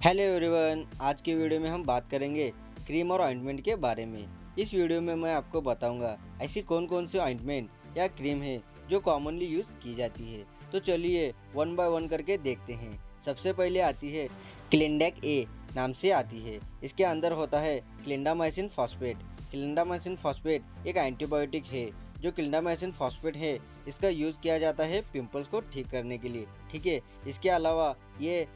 Hello everyone, आज की video में हम बात करेंगे क्रीम और ऑइंटमेंट के बारे में। इस वीडियो में मैं आपको बताऊंगा ऐसी कौन कौन सी ऑइंटमेंट या क्रीम है जो कॉमनली यूज़ की जाती है। तो चलिए वन बाय वन करके देखते हैं। सबसे पहले आती है क्लिंडेक ए नाम से आती है। इसके अंदर होता है क्लिंडामाइसिन फॉस्फेट। क्लिंडामाइसिन फॉस्फेट एक एंटीबायोटिक है। जो क्लिंडामाइसिन फॉस्फेट है इसका यूज़ किया जाता है पिंपल्स को ठीक करने के लिए। ठीक है, इसके अलावा ये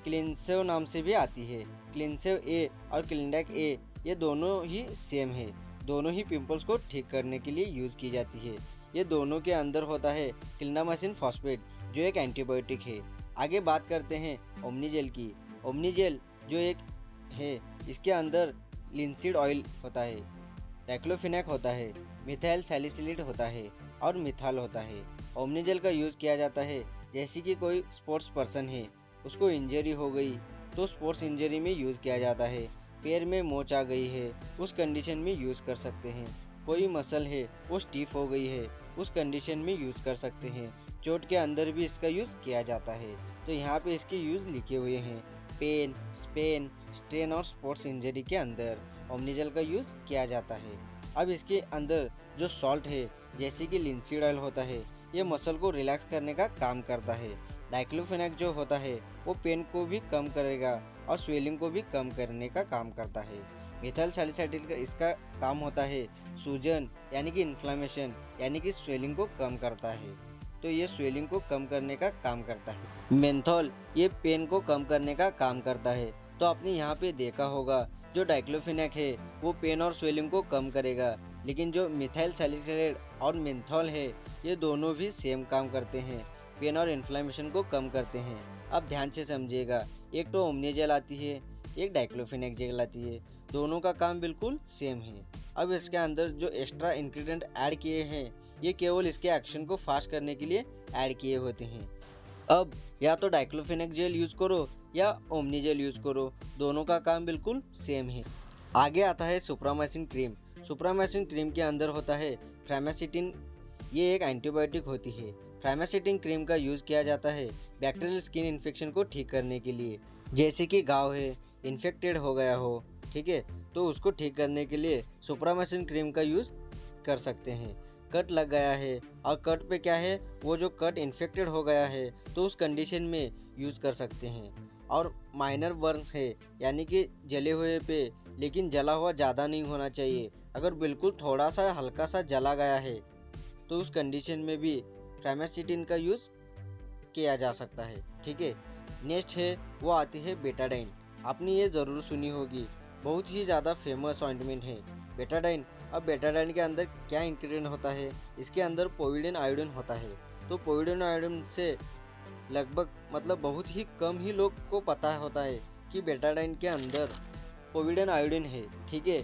क्लिनसेव नाम से भी आती है। क्लिनसेव ए और क्लिंडेक ए ये दोनों ही सेम है। दोनों ही पिंपल्स को ठीक करने के लिए यूज़ की जाती है। ये दोनों के अंदर होता है क्लिंडामाइसिन फॉस्फेट जो एक एंटीबायोटिक है। आगे बात करते हैं ओमनीजेल की। ओमनीजेल जो एक है इसके अंदर लिंसीड ऑयल होता है, डाइक्लोफिनेक होता है, मिथाइल सैलिसिलेट होता है और मिथाल होता है। ओमनीजेल का यूज़ किया जाता है जैसे कि कोई स्पोर्ट्स पर्सन है, उसको इंजरी हो गई तो स्पोर्ट्स इंजरी में यूज़ किया जाता है। पैर में मोच आ गई है उस कंडीशन में यूज़ कर सकते हैं। कोई मसल है वो स्टीफ हो गई है उस कंडीशन में यूज़ कर सकते हैं। चोट के अंदर भी इसका यूज़ किया जाता है। तो यहाँ पे इसके यूज़ लिखे हुए हैं। पेन, स्पेन, स्ट्रेन और स्पोर्ट्स इंजरी के अंदर ओमनीजेल का यूज़ किया जाता है। अब इसके अंदर जो सॉल्ट है जैसे कि लिंसीड ऑयल होता है, ये मसल को रिलैक्स करने का काम करता है। डाइक्लोफेनेक जो होता है वो पेन को भी कम करेगा और स्वेलिंग को भी कम करने का काम करता है। मिथाइल सैलिसाइलिन का इसका काम होता है सूजन यानी कि इन्फ्लामेशन यानी कि स्वेलिंग को कम करता है। तो ये स्वेलिंग को कम करने का काम करता है। मेंथॉल ये पेन को कम करने का काम करता है। तो आपने यहाँ पे देखा होगा जो डाइक्लोफेनेक है वो पेन और स्वेलिंग को कम करेगा, लेकिन जो मिथाइल सैलिसाइलिन और मेंथॉल है ये दोनों भी सेम काम करते हैं, पेन और इन्फ्लेमेशन को कम करते हैं। अब ध्यान से समझिएगा, एक तो ओमनीजेल आती है, एक डाइक्लोफेनेक जेल आती है, दोनों का काम बिल्कुल सेम है। अब इसके अंदर जो एक्स्ट्रा इंग्रेडिएंट ऐड किए हैं ये केवल इसके एक्शन को फास्ट करने के लिए ऐड किए होते हैं। अब या तो डाइक्लोफेनेक जेल यूज़ करो या ओमनीजेल यूज़ करो, दोनों का काम बिल्कुल सेम है। आगे आता है सुप्रामाइसिन क्रीम। सुप्रामाइसिन क्रीम के अंदर होता है फ्रामासिटिन। ये एक एंटीबायोटिक होती है। फ्रामासिटिन क्रीम का यूज़ किया जाता है बैक्टीरियल स्किन इन्फेक्शन को ठीक करने के लिए। जैसे कि घाव है, इन्फेक्टेड हो गया हो, ठीक है, तो उसको ठीक करने के लिए सुप्रामाइसिन क्रीम का यूज़ कर सकते हैं। कट लग गया है और कट पे क्या है, वो जो कट इन्फेक्टेड हो गया है तो उस कंडीशन में यूज़ कर सकते हैं। और माइनर बर्न्स है यानी कि जले हुए पे, लेकिन जला हुआ ज़्यादा नहीं होना चाहिए। अगर बिल्कुल थोड़ा सा हल्का सा जला गया है तो उस कंडीशन में भी फ्रामासिटिन का यूज़ किया जा सकता है। ठीक है, नेक्स्ट है वो आती है बेटाडाइन। आपने ये ज़रूर सुनी होगी, बहुत ही ज़्यादा फेमस ऑइंटमेंट है बेटाडाइन। अब बेटाडाइन के अंदर क्या इंग्रेडिएंट होता है, इसके अंदर पोविडन आयोडीन होता है। तो पोविडन आयोडीन से लगभग बहुत ही कम ही लोग को पता होता है कि बेटाडाइन के अंदर पोविडन आयोडीन है। ठीक है,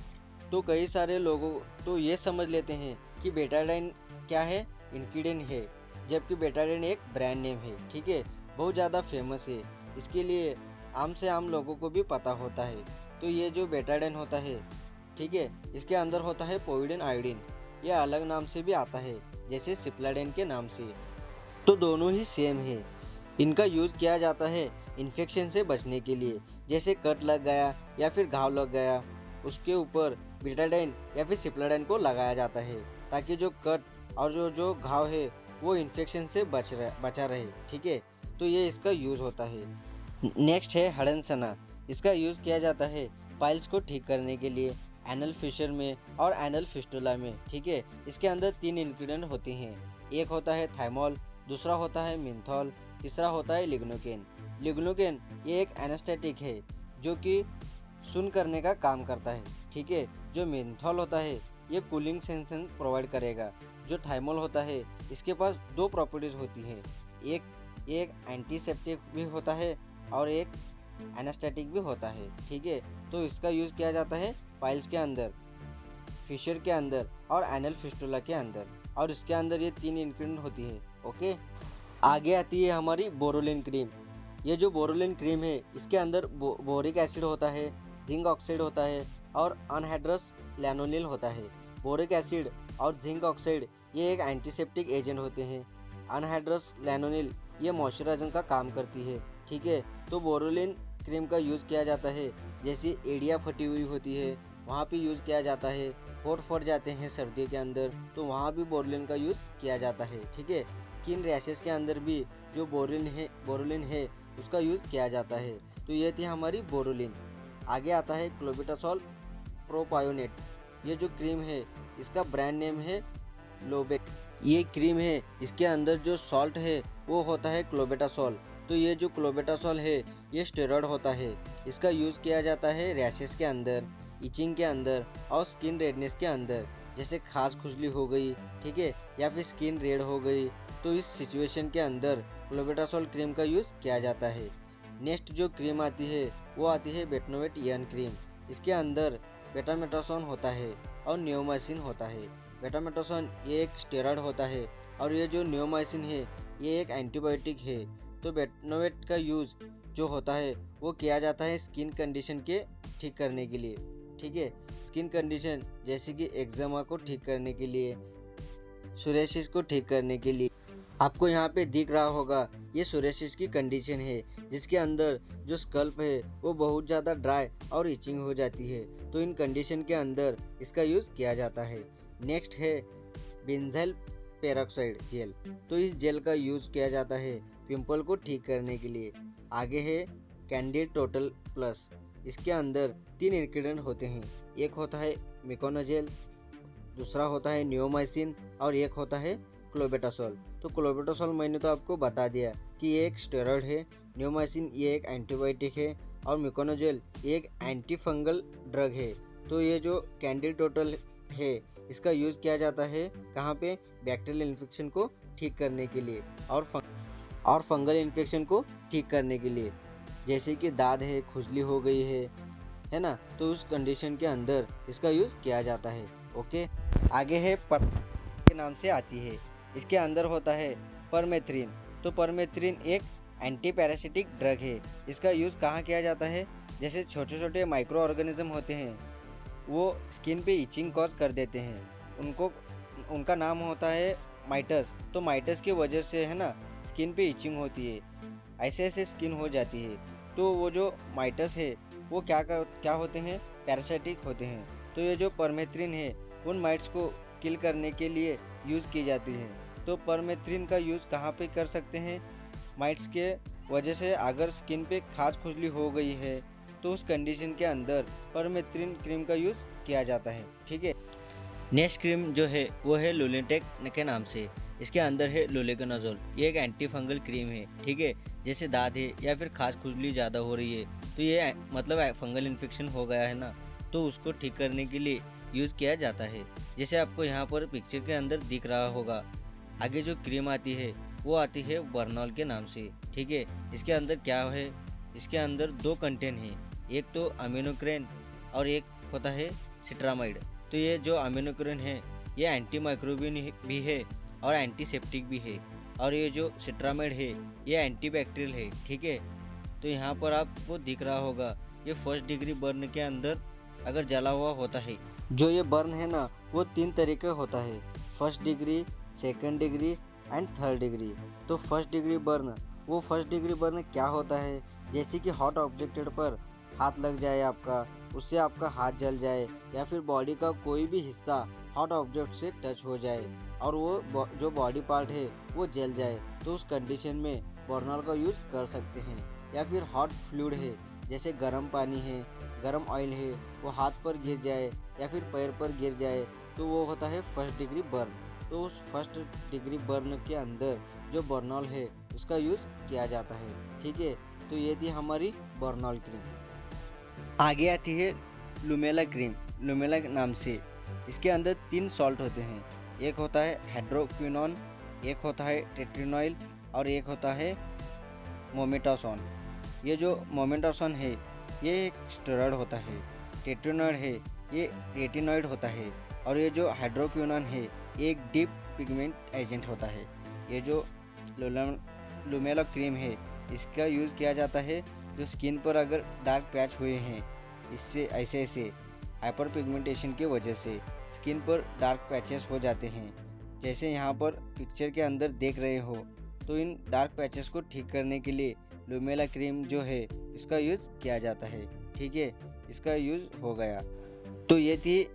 तो कई सारे लोगों तो ये समझ लेते हैं कि बेटाडाइन क्या है, इंग्रेडिएंट है, जबकि बेटाडाइन एक ब्रांड नेम है। ठीक है, बहुत ज़्यादा फेमस है, इसके लिए आम से आम लोगों को भी पता होता है। तो ये जो बेटाडाइन होता है, ठीक है, इसके अंदर होता है पोविडन आयोडीन। ये अलग नाम से भी आता है जैसे सिप्लाडाइन के नाम से। तो दोनों ही सेम है। इनका यूज़ किया जाता है इन्फेक्शन से बचने के लिए। जैसे कट लग गया या फिर घाव लग गया, उसके ऊपर बेटाडाइन या फिर सिप्लाडाइन को लगाया जाता है ताकि जो कट और जो घाव है वो इन्फेक्शन से बचा रहे। ठीक है, तो ये इसका यूज़ होता है। नेक्स्ट है हडनसना। इसका यूज़ किया जाता है पाइल्स को ठीक करने के लिए, एनल फिशर में और एनल फिस्टुला में। ठीक है, इसके अंदर 3 इंग्रेडिएंट होते हैं। एक होता है थाइमोल, दूसरा होता है मिंथॉल, तीसरा होता है लिग्नोकेन। लिग्नोकेन ये एक एनेस्थेटिक है जो कि सुन्न करने का काम करता है। ठीक है, जो मिंथॉल होता है ये कूलिंग सेंसेशन प्रोवाइड करेगा। जो थाइमोल होता है इसके पास 2 प्रॉपर्टीज़ होती हैं, एक एंटीसेप्टिक भी होता है और एक एनेस्थेटिक भी होता है। ठीक है, तो इसका यूज़ किया जाता है पाइल्स के अंदर, फिशर के अंदर और एनल फिस्टुला के अंदर, और इसके अंदर ये 3 इंग्रेडिएंट होती है। ओके, आगे आती है हमारी बोरोलिन क्रीम। ये जो बोरोलिन क्रीम है इसके अंदर बोरिक एसिड होता है, जिंक ऑक्साइड होता है और अनहाइड्रस लैनोनिल होता है। बोरिक एसिड और जिंक ऑक्साइड ये एक एंटीसेप्टिक एजेंट होते हैं। अनहाइड्रस लैनोनिल ये मॉइस्चराइजिंग का काम करती है। ठीक है, तो बोरोलिन क्रीम का यूज़ किया जाता है, जैसी एड़ियाँ फटी हुई होती है वहाँ पे यूज़ किया जाता है। होंठ फट जाते हैं सर्दियों के अंदर तो वहाँ भी बोरोलिन का यूज़ किया जाता है। ठीक है, स्किन रैशेस के अंदर भी जो बोरोलिन है उसका यूज़ किया जाता है। तो ये थी हमारी बोरोलिन। आगे आता है क्लोबेटासोल प्रोपायोनेट। ये जो क्रीम है इसका ब्रांड नेम है लोबेक। ये क्रीम है, इसके अंदर जो सॉल्ट है वो होता है क्लोबेटासोल। तो ये जो क्लोबेटासोल है ये स्टेरॉयड होता है। इसका यूज़ किया जाता है रैशेस के अंदर, इचिंग के अंदर और स्किन रेडनेस के अंदर, जैसे खास खुजली हो गई, ठीक है, या फिर स्किन रेड हो गई, तो इस सिचुएशन के अंदर क्लोबेटासोल क्रीम का यूज़ किया जाता है। नेक्स्ट जो क्रीम आती है वो आती है बेटनोवेट यन क्रीम। इसके अंदर बेटामेटासोन होता है और नियोमाइसिन होता है। बेटामेटासोन ये एक स्टेरॉयड होता है और ये जो नियोमाइसिन है ये एक एंटीबायोटिक है। तो बेटनोवेट का यूज़ जो होता है वो किया जाता है स्किन कंडीशन के ठीक करने के लिए। ठीक है, स्किन कंडीशन जैसे कि एक्जिमा को ठीक करने के लिए, सोरियासिस को ठीक करने के लिए। आपको यहाँ पे दिख रहा होगा ये सोरियासिस की कंडीशन है, जिसके अंदर जो स्कल्प है वो बहुत ज़्यादा ड्राई और इचिंग हो जाती है। तो इन कंडीशन के अंदर इसका यूज़ किया जाता है। नेक्स्ट है बेंजाइल पेरोक्साइड जेल। तो इस जेल का यूज़ किया जाता है पिंपल को ठीक करने के लिए। आगे है कैंडिड टोटल प्लस। इसके अंदर 3 इंग्रेडिएंट होते हैं। एक होता है मिकोनोजेल, दूसरा होता है नियोमाइसिन और एक होता है क्लोबेटासोल। तो क्लोबेटासोल मैंने तो आपको बता दिया कि ये एक स्टेरॉयड है, नियोमाइसिन ये एक एंटीबायोटिक है और मिकोनोजेल एक एंटी फंगल ड्रग है। तो ये जो कैंडिड टोटल है इसका यूज़ किया जाता है कहाँ पे? बैक्टीरियल इन्फेक्शन को ठीक करने के लिए और फंगल इन्फेक्शन को ठीक करने के लिए, जैसे कि दाद है, खुजली हो गई है ना, तो उस कंडीशन के अंदर इसका यूज़ किया जाता है। ओके, आगे है के नाम से आती है। इसके अंदर होता है परमेथ्रिन। तो परमेथ्रिन एक एंटी पैरासिटिक ड्रग है। इसका यूज़ कहाँ किया जाता है? जैसे छोटे छोटे माइक्रो ऑर्गेनिज्म होते हैं वो स्किन पे इचिंग कॉज कर देते हैं, उनका नाम होता है माइटस। तो माइटस की वजह से है ना स्किन पे इचिंग होती है, ऐसे स्किन हो जाती है। तो वो जो माइटस है वो क्या होते हैं? पैरासाइटिक होते हैं। तो ये जो परमेथ्रिन है उन माइट्स को किल करने के लिए यूज़ की जाती है। तो परमेथ्रिन का यूज़ कहाँ पे कर सकते हैं? माइट्स के वजह से अगर स्किन पे खाज खुजली हो गई है तो उस कंडीशन के अंदर परमेथ्रिन क्रीम का यूज़ किया जाता है। ठीक है, नेक्स्ट क्रीम जो है वो है लुलेटेक के नाम से। इसके अंदर है लुलेकनाजोल। ये एक एंटी फंगल क्रीम है। ठीक है, जैसे दाद है या फिर खास खुजली ज़्यादा हो रही है तो ये मतलब फंगल इन्फेक्शन हो गया है ना, तो उसको ठीक करने के लिए यूज़ किया जाता है, जैसे आपको यहाँ पर पिक्चर के अंदर दिख रहा होगा। आगे जो क्रीम आती है वो आती है बर्नॉल के नाम से। ठीक है, इसके अंदर क्या है? इसके अंदर 2 कंटेंट हैं, एक तो अमीनोक्रेन और एक होता है सिट्रामाइड। तो ये जो अमीनोक्रेन है ये एंटी माइक्रोबियन भी है और एंटीसेप्टिक भी है, और ये जो सिट्रामाइड है ये एंटीबैक्टीरियल है। ठीक है, तो यहाँ पर आपको दिख रहा होगा ये फर्स्ट डिग्री बर्न के अंदर अगर जला हुआ होता है, जो ये बर्न है ना वो 3 तरीके होता है, first degree, second degree and third degree. तो फर्स्ट डिग्री बर्न क्या होता है? जैसे कि हॉट ऑब्जेक्ट पर हाथ लग जाए आपका, उससे आपका हाथ जल जाए या फिर बॉडी का कोई भी हिस्सा हॉट ऑब्जेक्ट से टच हो जाए और वो जो बॉडी पार्ट है वो जल जाए, तो उस कंडीशन में बर्नॉल का यूज़ कर सकते हैं। या फिर हॉट फ्लूइड है, जैसे गर्म पानी है, गर्म ऑयल है, वो हाथ पर गिर जाए या फिर पैर पर गिर जाए तो वो होता है फर्स्ट डिग्री बर्न। तो उस फर्स्ट डिग्री बर्न के अंदर जो बर्नॉल है उसका यूज़ किया जाता है। ठीक है, तो ये थी हमारी बर्नॉल क्रीम। आगे आती है लुमेला क्रीम, लुमेला के नाम से। इसके अंदर 3 सॉल्ट होते हैं, एक होता है हाइड्रोक्विनोन, एक होता है टेट्रिनॉइल और एक होता है मोमेटासोन। ये जो मोमेटासोन है ये एक स्टेरॉयड होता है, टेट्रिनॉइड है ये रेटिनॉइड होता है, और ये जो हाइड्रोक्विनोन है ये एक डीप पिगमेंट एजेंट होता है। ये जो लुमेला क्रीम है इसका यूज़ किया जाता है जो स्किन पर अगर डार्क पैच हुए हैं, इससे ऐसे हाइपर पिगमेंटेशन की वजह से स्किन पर डार्क पैचेस हो जाते हैं, जैसे यहाँ पर पिक्चर के अंदर देख रहे हो तो इन डार्क पैचेस को ठीक करने के लिए लुमेला क्रीम जो है इसका यूज़ किया जाता है। ठीक है, इसका यूज़ हो गया। तो ये थी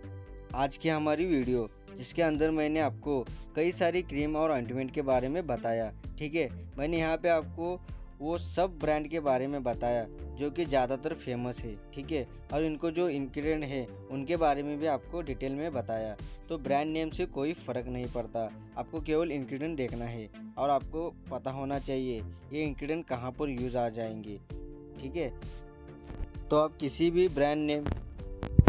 आज की हमारी वीडियो, जिसके अंदर मैंने आपको कई सारी क्रीम और ऑइंटमेंट के बारे में बताया। ठीक है, मैंने यहाँ पे आपको वो सब ब्रांड के बारे में बताया जो कि ज़्यादातर फेमस है। ठीक है, और इनको जो इंग्रेडिएंट है उनके बारे में भी आपको डिटेल में बताया। तो ब्रांड नेम से कोई फ़र्क नहीं पड़ता, आपको केवल इंग्रेडिएंट देखना है और आपको पता होना चाहिए ये इंग्रेडिएंट कहाँ पर यूज़ आ जाएंगे। ठीक है, तो आप किसी भी ब्रांड नेम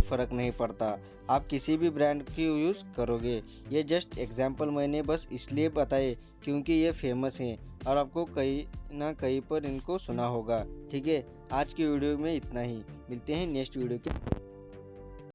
फ़र्क नहीं पड़ता, आप किसी भी ब्रांड की यूज़ करोगे। ये जस्ट एग्जांपल मैंने बस इसलिए बताए क्योंकि ये फेमस हैं और आपको कहीं ना कहीं पर इनको सुना होगा। ठीक है, आज की वीडियो में इतना ही, मिलते हैं नेक्स्ट वीडियो के।